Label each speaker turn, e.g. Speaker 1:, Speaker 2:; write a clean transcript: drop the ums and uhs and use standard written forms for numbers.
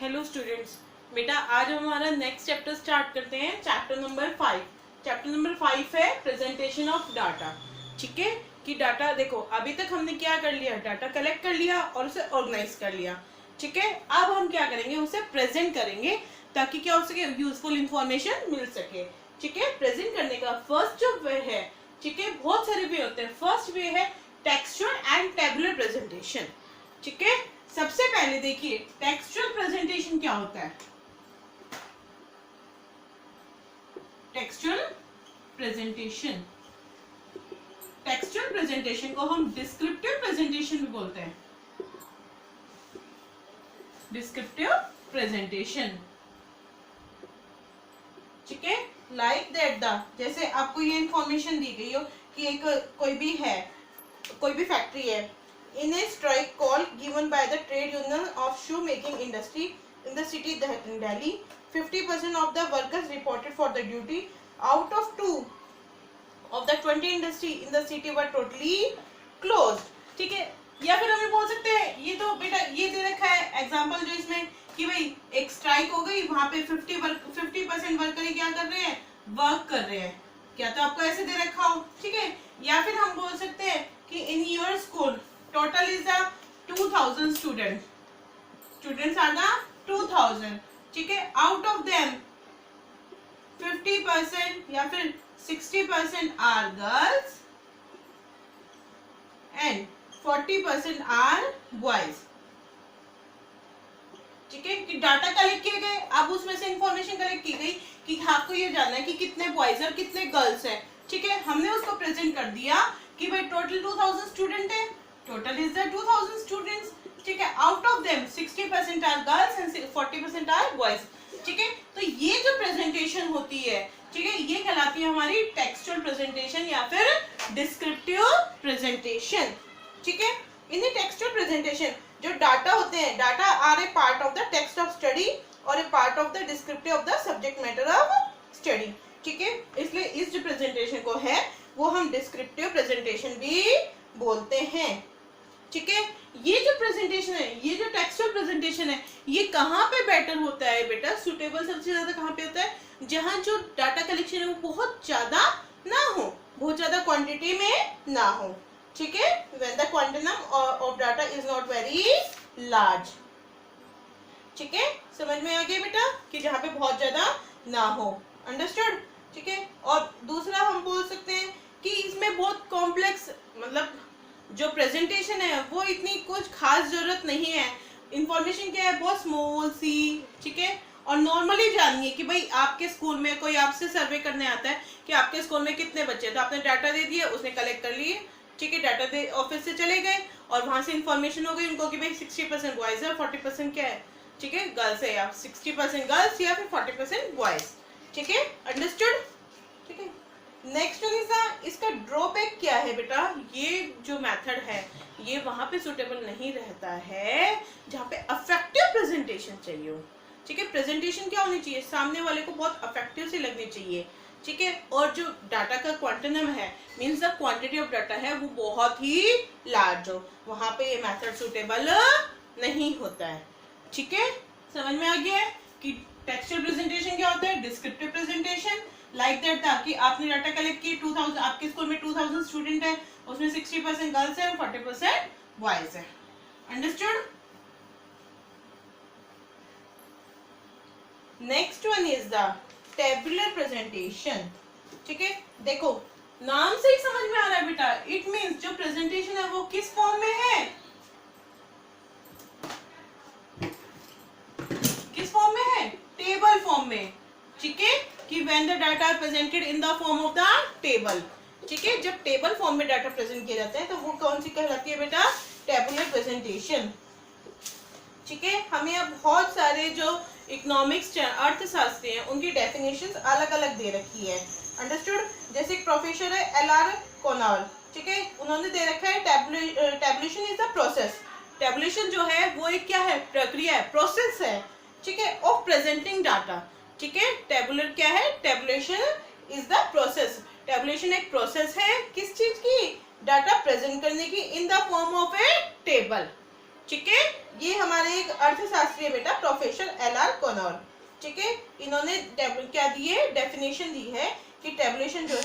Speaker 1: Hello students, बेटा आज हम हमारा नेक्स्ट चैप्टर स्टार्ट करते हैं। Chapter number 5। चैप्टर नंबर 5 है प्रेजेंटेशन ऑफ डाटा। ठीक है कि डाटा देखो, अभी तक हमने क्या कर लिया, डाटा कलेक्ट कर लिया और उसे ऑर्गेनाइज कर लिया। ठीक है, अब हम क्या करेंगे, उसे प्रेजेंट करेंगे ताकि क्या हो सके, यूजफुल इंफॉर्मेशन मिल सके। ठीक है, प्रेजेंट करने का फर्स्ट जो वे है, ठीक है, बहुत सारे वे होते हैं। फर्स्ट वे है टेक्सचुअल एंड टेबुलर प्रेजेंटेशन। ठीक है, सबसे पहले देखिए टेक्सचुअल प्रेजेंटेशन क्या होता है। टेक्सचुअल प्रेजेंटेशन, टेक्सचुअल प्रेजेंटेशन को हम डिस्क्रिप्टिव प्रेजेंटेशन भी बोलते हैं। डिस्क्रिप्टिव प्रेजेंटेशन, ठीक है, लाइक दैट द, जैसे आपको ये इंफॉर्मेशन दी गई हो कि एक कोई भी फैक्ट्री है। In a strike call given by the trade union of shoemaking industry in the city Delhi, 50% of the workers reported for the duty. Out of 2 of the 20 industry in the city were totally closed. ठीक है, या फिर हमें बोल सकते हैं, ये तो बेटा ये दे रखा है एग्जाम्पल जो इसमें कि भाई एक स्ट्राइक हो गई, वहां पे 50% वर्कर क्या कर रहे हैं, वर्क कर रहे हैं। क्या तो आपको ऐसे दे रखा हो। ठीक है, या फिर हम बोल सकते हैं कि in your school total is the 2000 students are the 2000। ठीक है, out of them 50% या फिर 60% are girls and 40% are boys। ठीक है, कि डाटा कलेक्ट किए गए, अब उसमें से इंफॉर्मेशन कलेक्ट की गई कि आपको ये जानना है कि कितने बॉयज और कितने गर्ल्स हैं। ठीक है, हमने उसको प्रेजेंट कर दिया कि भाई टोटल 2000 स्टूडेंट है। Total is the 2000 students. ठीक है, out of them 60% are girls and 40% are boys. ठीक है, तो ये जो प्रेजेंटेशन होती है, ठीक है, ये कहलाती है हमारी टेक्सचुअल प्रेजेंटेशन या फिर डिस्क्रिप्टिव प्रेजेंटेशन। ठीक है, इन द टेक्सचुअल प्रेजेंटेशन जो डाटा होते हैं, data are a part of the text of study और a part of the descriptive of the subject matter of study. ठीक है, इसलिए इस जो प्रेजेंटेशन को है वो हम डिस्क्रिप्टिव प्रेजेंटेशन भी बोलते हैं। ठीक है, ये जो प्रेजेंटेशन है, ये जो टेक्सचुअल प्रेजेंटेशन है, ये कहाँ पे बेटर होता है बेटा, सुटेबल सबसे ज्यादा कहाँ पे होता है, जहाँ जो डाटा कलेक्शन है वो बहुत ज्यादा ना हो, बहुत ज्यादा क्वांटिटी में ना हो। ठीक है, when the quantity of data is not very large. ठीक है, समझ में आ गया बेटा कि जहाँ पे बहुत ज्यादा ना हो। अंडरस्टूड। ठीक है, और दूसरा हम बोल सकते हैं कि इसमें बहुत कॉम्प्लेक्स, मतलब जो प्रेजेंटेशन है वो इतनी कुछ खास जरूरत नहीं है। इंफॉर्मेशन क्या है, बहुत स्मॉल सी। ठीक है, और नॉर्मली जानिए कि भाई आपके स्कूल में कोई आपसे सर्वे करने आता है कि आपके स्कूल में कितने बच्चे, तो आपने डाटा दे दिया, उसने कलेक्ट कर लिए। ठीक है, डाटा दे ऑफिस से चले गए और वहां से इंफॉर्मेशन हो गई उनको कि भाई 60% बॉयज है और 40% क्या है, ठीक है, गर्ल्स है, या 60% गर्ल्स या फिर 40% बॉयज। ठीक है, अंडरस्टूड। ठीक है, नेक्स्ट इसका ड्रॉबैक क्या है बेटा, ये जो मेथड है ये वहां पे सुटेबल नहीं रहता है जहाँ पे अफेक्टिव प्रेजेंटेशन चाहिए हो। ठीक है, प्रेजेंटेशन क्या होनी चाहिए, सामने वाले को बहुत अफेक्टिव से लगनी चाहिए। ठीक है, और जो डाटा का क्वांटिनम है, means the quantity of data है, वो बहुत ही लार्ज हो, वहां पे ये मेथड सुटेबल नहीं होता है। ठीक है, समझ में आ गया है कि टेक्सचुअल प्रेजेंटेशन क्या होता है, डिस्क्रिप्टिव प्रेजेंटेशन लाइक दैट था कि आपने डाटा कलेक्ट की, 2000 आपके स्कूल में 2000 स्टूडेंट है, उसमें 60% गर्ल्स है और 40% बॉयज है। Understood. Next one is the tabular presentation. ठीक है, देखो नाम से ही समझ में आ रहा है बेटा, इट मींस जो प्रेजेंटेशन है वो किस फॉर्म में है, किस फॉर्म में है, टेबल फॉर्म में। ठीक है, कि when the data are presented in the form of the table। ठीक है, जब टेबल फॉर्म में डाटा प्रेजेंट किया जाता है तो वो कौन सी कहलाती है बेटा, टेबुलर प्रेजेंटेशन। ठीक है, हमें अब बहुत सारे जो इकोनॉमिक्स अर्थशास्त्री हैं उनकी डेफिनेशंस अलग अलग दे रखी है। अंडरस्टूड। जैसे एक प्रोफेसर है एल.आर. कोनाल, ठीक है, उन्होंने दे रखा है tabulation is the process. Tabulation जो है वो एक क्या है, प्रक्रिया है, प्रोसेस है। ठीक है, ऑफ प्रेजेंटिंग डाटा। ठीक है, टेबुलर क्या है, tabulation is the process. Tabulation एक प्रोसेस है किस चीज की, डाटा प्रेजेंट करने की, in the form of A table. ठीक है, ये हमारे एक अर्थशास्त्री बेटा प्रोफेसर LR कनौर, ठीक है। इन्होंने क्या दी है, डेफिनेशन दी है कि टेबुलेशन जो है